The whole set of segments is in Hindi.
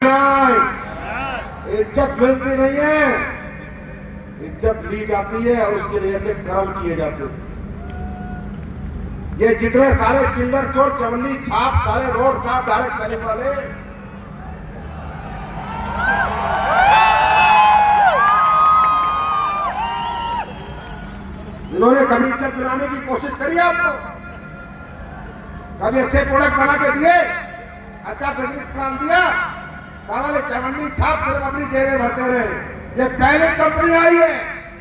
जाए। इज्जत मिलती नहीं है, इज्जत ली जाती है और उसके लिए ऐसे कर्म किए जाते हैं। ये जितने सारे चिल्लर चोर, चवन्नी छाप, सारे रोड छाप, डायरेक्ट सेलिंग वाले, इन्होंने कभी इज्जत दिलाने की कोशिश करी आपको? कभी अच्छे प्रोडक्ट बना के दिए, अच्छा बिजनेस प्लान दिया? सारे चवन्नी छाप सिर्फ अपनी जेबें भरते रहे। ये पहली कंपनी आई है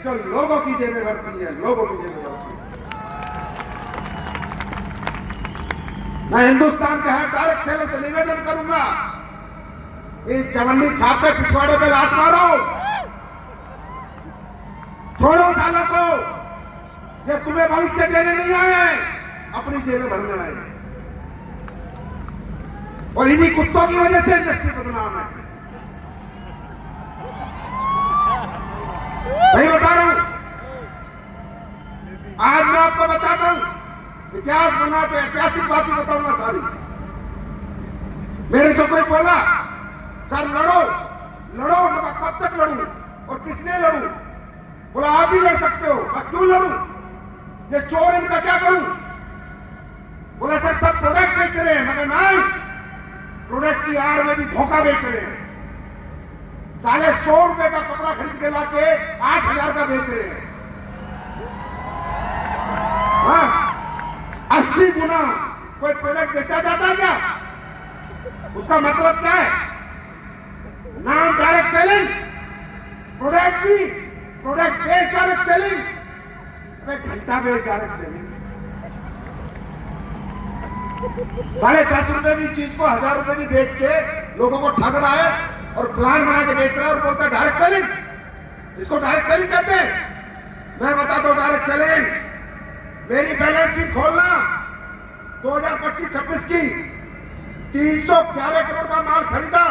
जो लोगों की जेबें भरती है, लोगों की जेबें भरती है। मैं हिंदुस्तान के हर डायरेक्ट सेलर से निवेदन करूंगा, इस चवन्नी छाप पे पिछवाड़े पे लात मारो, छोड़ो सालों को। ये तुम्हें भविष्य देने नहीं आए, अपनी जेबें भरने आए। और इन्हीं कुत्तों की वजह से इंडस्ट्री बदनाम है। सही बता रहा हूं। आज मैं आपको बताता हूं, इतिहास बना तो ऐतिहासिक बात ही बताऊंगा सारी। मेरे से कोई बोला सर लड़ो लड़ो, मगर कब तक लड़ूं और किसने लड़ूं? बोला आप भी लड़ सकते हो। मैं क्यों लड़ूं? ये चोर, इनका क्या करूं? बोला सर सब प्रोडक्ट बेच रहे हैं, मगर नहीं, प्रोडक्ट की आड़ में भी धोखा बेच रहे हैं। साले 100 रुपए का कपड़ा खरीद के लाके 8,000 का बेच रहे हैं। 80 गुना कोई प्रोडक्ट बेचा जाता है क्या? उसका मतलब क्या है? नाम डायरेक्ट सेलिंग, प्रोडक्ट भी प्रोडक्ट बेस्ड डायरेक्ट सेलिंग, घंटा बेस्ड डायरेक्ट सेलिंग। साढ़े 10 रुपए की चीज को 1000 रुपए की बेच के लोगों को ठग रहा है और प्लान बना के बेच रहा है और बोलता है डायरेक्ट सेलिंग। इसको डायरेक्ट सेलिंग कहते हैं। मैं बताता हूं डायरेक्ट सेलिंग। मेरी बैलेंस शीट खोलना 2025-26 की, 311 करोड़ का माल खरीदा,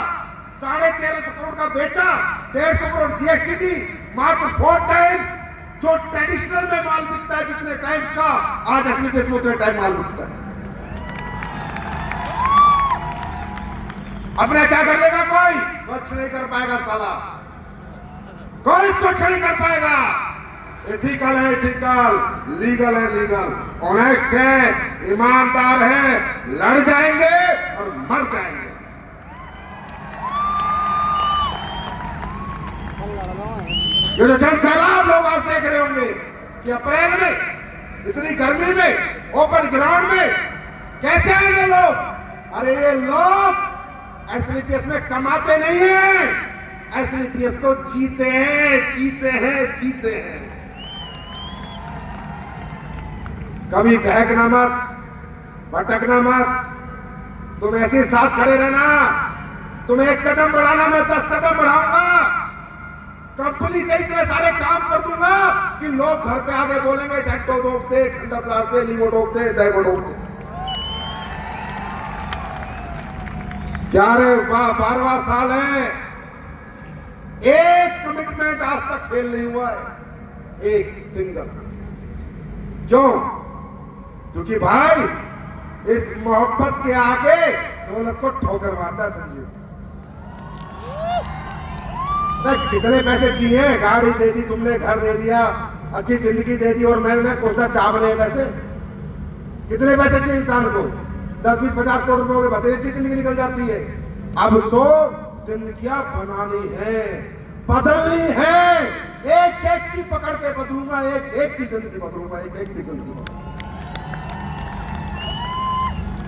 1350 करोड़ का बेचा, 150 करोड़ जीएसटी दी, मात्र 4 टाइम्स जो ट्रेडिशनल में माल बिकता है जितने टाइम्स का, आज असली देश में उतने टाइम माल बिकता है। अपने क्या कर लेगा? कोई कुछ नहीं कर पाएगा साला, कोई कुछ नहीं कर पाएगा। एथिकल है एथिकल, लीगल है लीगल, ऑनेस्ट है, ईमानदार है, लड़ जाएंगे और मर जाएंगे। ये जो जन सैलाब लोग आज देख रहे होंगे कि अप्रैल में इतनी गर्मी में ओपन ग्राउंड में कैसे आएंगे लोग? अरे ये लोग एसलीपीएस में कमाते नहीं हैं, एसलीपीएस को जीते हैं, जीते हैं, जीते हैं। कभी बहकना मत, भटकना मत, तुम ऐसे साथ खड़े रहना। तुम एक कदम बढ़ाना, मैं 10 कदम बढ़ाऊंगा। कंपनी से इतने सारे काम कर दूंगा कि लोग घर पे आके बोलेंगे डेक्टो डोकते, ठंडा प्लाते, लीमो डोकते, डाइमो डोकते। 12वां साल है, एक कमिटमेंट आज तक फेल नहीं हुआ है, एक सिंगल। क्यों? क्योंकि भाई इस मोहब्बत के आगे दौलत को ठोकर मारता है संजीव। कितने पैसे चाहिए? गाड़ी दे दी तुमने, घर दे दिया, अच्छी जिंदगी दे दी, और मैंने कौन सा चावल है पैसे? कितने पैसे चाहिए इंसान को? 10, 20, 50 करोड़ रुपए हो गए, बतेरी अच्छी जिंदगी निकल जाती है। अब तो जिंदगियां बनानी है, बदलनी है। एक एक की पकड़ के बदलूंगा, एक एक की जिंदगी बदलूंगा, एक एक की जिंदगी बदलूंगा।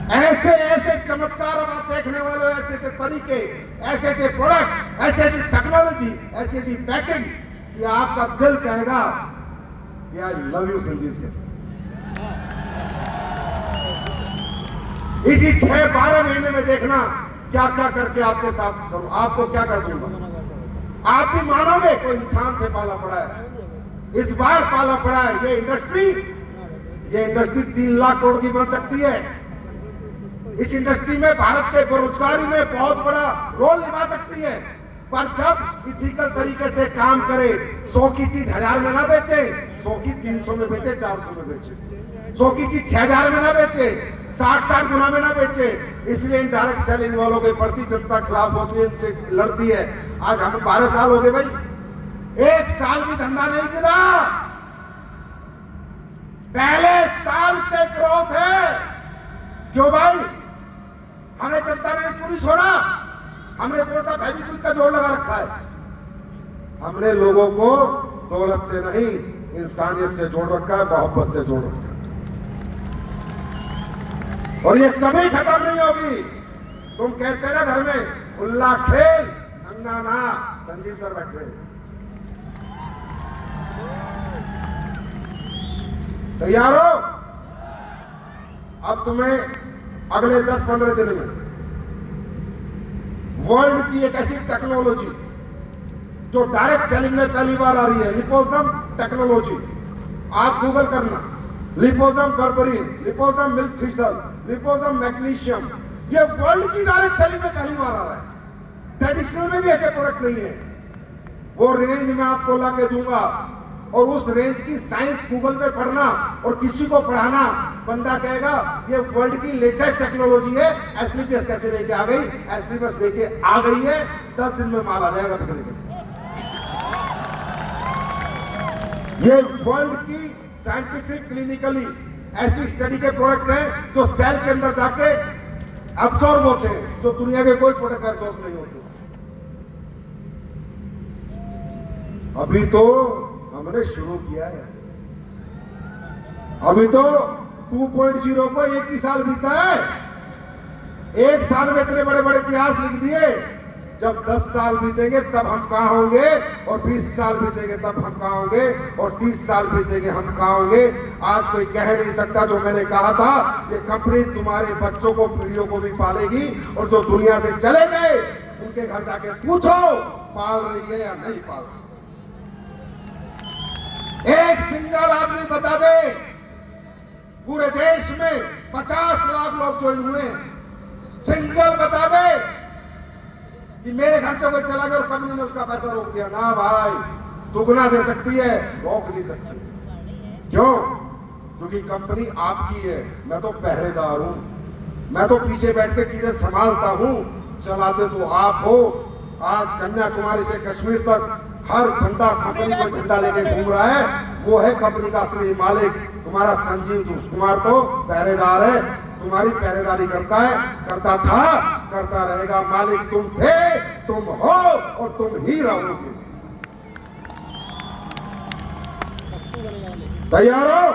ऐसे ऐसे चमत्कार अब आप देखने वाले हो, ऐसे ऐसे तरीके, ऐसे ऐसे प्रोडक्ट, ऐसे ऐसी टेक्नोलॉजी, ऐसी ऐसी पैकिंग कि आपका दिल कहेगा कि I love you Sanjeev sir. इसी 6-12 महीने में देखना क्या क्या करके आपके साथ करूं, आपको क्या कर दूंगा। आप भी मानोगे कोई इंसान से पाला पड़ा है, इस बार पाला पड़ा है। ये इंडस्ट्री 3 लाख करोड़ की बन सकती है। इस इंडस्ट्री में भारत के बेरोजगारी में बहुत बड़ा रोल निभा सकती है। पर जब इथिकल तरीके से काम करे, 100 की चीज 1000 में ना बेचे, 100 की 300 में बेचे, 400 में बेचे, 100 की चीज 6000 में ना बेचे, 60 गुना में ना बेचे। इसलिए इन डायरेक्ट सेलिंग वालों की बढ़ती जनता खिलाफ होती है, इनसे लड़ती है। आज हमें 12 साल हो गए भाई, 1 साल भी धंधा नहीं गिरा। पहले साल से ग्रोथ है। क्यों भाई? हमें जनता ने क्यों नहीं छोड़ा? हमने कौन सा फेविक्विक का जोड़ लगा रखा है? हमने लोगों को दौलत से नहीं, इंसानियत से जोड़ रखा है, मोहब्बत से जोड़ रखा है, और ये कभी खत्म नहीं होगी। तुम कहते ना घर में खुला खेल नंगा ना। संजीव सर बैठे, तैयार हो? अब तुम्हें अगले 10-15 दिन में वर्ल्ड की एक ऐसी टेक्नोलॉजी जो डायरेक्ट सेलिंग में पहली बार आ रही है, लिपोसम टेक्नोलॉजी। आप गूगल करना, लिपोसम बर्बरीन, लिपोसम मिल्क थ्रिसल, लिपोसम मैग्नीशियम, ये वर्ल्ड की डायरेक्ट सेलिंग में पहली बार आ रहा है। ट्रेडिशनल में भी ऐसे प्रोडक्ट नहीं है। वो रेंज में आपको ला के दूंगा, और उस रेंज की साइंस गूगल पे पढ़ना और किसी को पढ़ाना, बंदा कहेगा ये वर्ल्ड की लेटेस्ट टेक्नोलॉजी है। एसलीपीएस कैसे लेके आ गई? एसलीपीएस लेके आ गई है, 10 दिन में माल आ जाएगा बिकने के लिए। ये वर्ल्ड की साइंटिफिक क्लिनिकली ऐसी स्टडी के प्रोडक्ट हैं जो सेल के अंदर जाके अब्सॉर्ब होते हैं, जो दुनिया के कोई प्रोडक्ट अब्सॉर्ब नहीं होते। अभी तो हमने शुरू किया है, अभी तो 2.0 को 1 ही साल बीता है। 1 साल में इतने बड़े बड़े इतिहास लिख दिए। जब 10 साल बीतेंगे तब हम कहां होंगे, और 20 साल बीतेंगे तब हम कहां होंगे, और 30 साल बीतेंगे हम कहां होंगे। आज कोई कह नहीं सकता, जो मैंने कहा था, ये कंपनी तुम्हारे बच्चों को, पीढ़ियों को भी पालेगी। और जो दुनिया से चले गए उनके घर जाके पूछो पाल रही है या नहीं पाल रही। एक सिंगल आदमी बता दे पूरे देश में 50 लाख लोग ज्वाइन हुए, सिंगल बता दे कि मेरे घर से कोई चला गया और कंपनी ने उसका पैसा रोक दिया। ना भाई, दुगना दे सकती है, रोक नहीं सकती। क्यों? क्योंकि कंपनी आपकी है, मैं तो पहरेदार हूं, मैं तो पीछे बैठ के चीजें संभालता हूं, चलाते तो आप हो। आज कन्याकुमारी से कश्मीर तक हर बंदा कंपनी को झंडा लेके घूम रहा है, वो है कंपनी का असली मालिक। तुम्हारा संजीव कुमार तो पहरेदार है, तुम्हारी पहरेदारी करता है, करता था, करता रहेगा। मालिक तुम थे, तुम हो और तुम ही रहोगे। तैयार हो?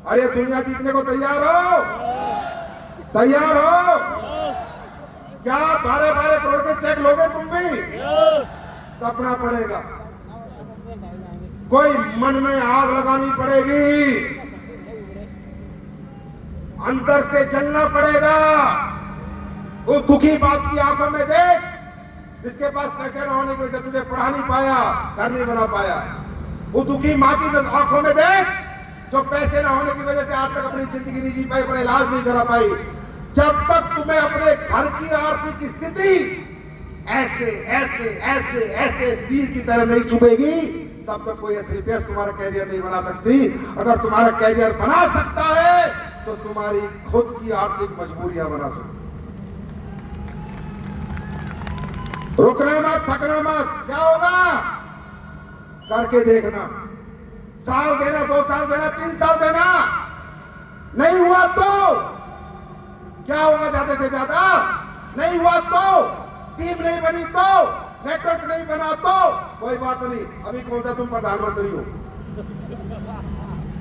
अरे दुनिया जीतने को तैयार हो? तैयार हो? क्या 12-12 करोड़ के चेक लोगे तुम भी? तपना पड़ेगा, कोई मन में आग लगानी पड़ेगी, अंदर से जलना पड़ेगा। वो दुखी बाप की आंखों में देख, जिसके पास पैसे न होने की वजह से तुझे पढ़ा नहीं पाया, घर नहीं बना पाया। वो दुखी माँ की आंखों में देख, जो पैसे न होने की वजह से आज तक अपनी जिंदगी नहीं जी पाई, अपना इलाज नहीं करा पाई। जब तक तुम्हें अपने घर की आर्थिक स्थिति ऐसे ऐसे ऐसे ऐसे तीर की तरह नहीं चुभेगी, तब तक कोई एसलीपीएस तुम्हारा कैरियर नहीं बना सकती। अगर तुम्हारा कैरियर बना सकता है तो तुम्हारी खुद की आर्थिक मजबूरियां बना सकती। रुकना मत, थकना मत। क्या होगा? करके देखना। साल देना, 2 साल देना, 3 साल देना, नहीं हुआ तो क्या होगा? ज्यादा से ज्यादा नहीं हुआ तो, टीम नहीं बनी तो, नेटवर्क नहीं बना तो कोई बात नहीं। अभी कौन सा तुम प्रधानमंत्री हो,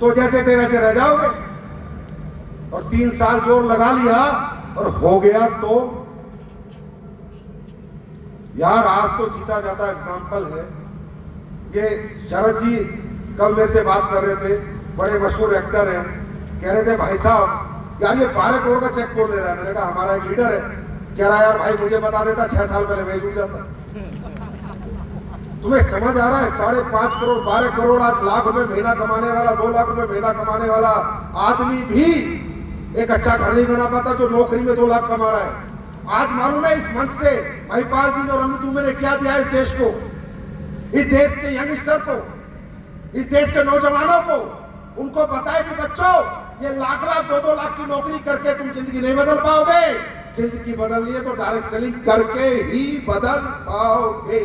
तो जैसे थे वैसे रह जाओगे। और 3 साल जोर लगा लिया और हो गया तो यार, आज तो जीता जाता एग्जाम्पल है। ये शरद जी कल मेरे से बात कर रहे थे, बड़े मशहूर एक्टर हैं, कह रहे थे भाई साहब यार ये 12 करोड़ का चेक कौन ले रहा है? मैंने कहा हमारा एक लीडर है। कह रहा यार भाई मुझे बता देता 6 साल पहले मैं जुड़ जाता। तुम्हें समझ आ रहा है? 5.5 करोड़ 12 करोड़ आज लाख रुपए महीना कमाने वाला, 2 लाख रुपए महीना कमाने वाला आदमी भी एक अच्छा घर नहीं बना पाता जो नौकरी में 2 लाख कमा रहा है। आज मालूम है इस मंच से महिपाल जी और अमित दुबे ने क्या दिया इस देश को, इस देश के यंगस्टर को, इस देश के नौजवानों को। उनको बताए कि बच्चों ये लाख लाख 2-2 लाख की नौकरी करके तुम जिंदगी नहीं बदल पाओगे। जिंदगी बदलनी है तो डायरेक्ट सेलिंग करके ही बदल पाओगे।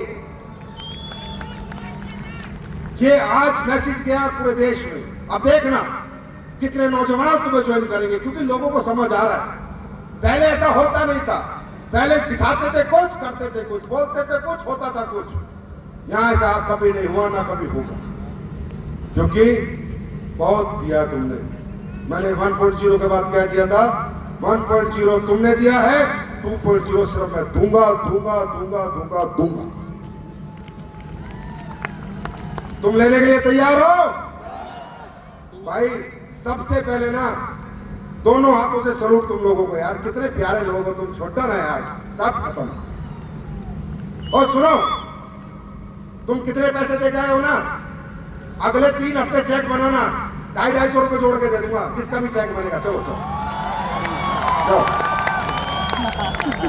ये आज मैसेज गया पूरे देश में। अब देखना कितने नौजवान तुम्हें ज्वाइन करेंगे, क्योंकि लोगों को समझ आ रहा है। पहले ऐसा होता नहीं था, पहले दिखाते थे कुछ, करते थे कुछ, बोलते थे कुछ, होता था कुछ। यहां ऐसा कभी नहीं हुआ, ना कभी होगा, क्योंकि बहुत दिया तुमने। मैंने 1.0 के बाद क्या दिया था? 1.0 तुमने दिया है, 2.0 सिर्फ मैं दूंगा दूंगा दूंगा दूंगा दूंगा। तुम लेने के लिए तैयार हो भाई? सबसे पहले ना दोनों हाथों से सलूट तुम लोगों को यार, कितने प्यारे लोग हो तुम। छोटा ना यार, सब खत्म। और सुनो, तुम कितने पैसे दे के आए हो ना, अगले 3 हफ्ते चेक बनाना, 250-250 रुपए जोड़ के दे दूंगा, जिसका भी चेक बनेगा। चलो चलो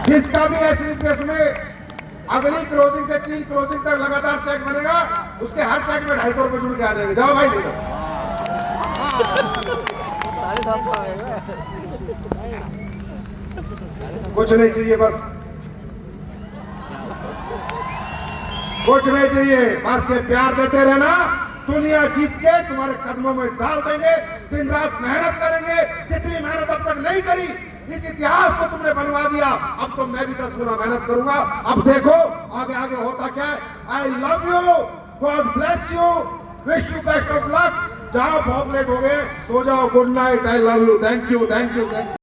जिसका भी ऐसे केस में अगली क्लोजिंग से 3 क्लोजिंग तक लगातार चेक बनेगा, उसके हर चेक में 250 रुपए जुड़ के आ जाएंगे। जाओ भाई, ले जाओ। कुछ नहीं चाहिए, बस कुछ नहीं चाहिए, बस ये प्यार देते रहना। दुनिया जीत के तुम्हारे कदमों में डाल देंगे। दिन रात मेहनत करेंगे, जितनी मेहनत अब तक नहीं करी, इस इतिहास को तुमने बनवा दिया। अब तो मैं भी 10 गुना मेहनत करूंगा। अब देखो आगे आगे होता क्या है। I love you, God bless you, wish you best of luck. जाओ, बहुत लेट हो गए, सो जाओ। Good night, I love you, thank you, thank you, thank you.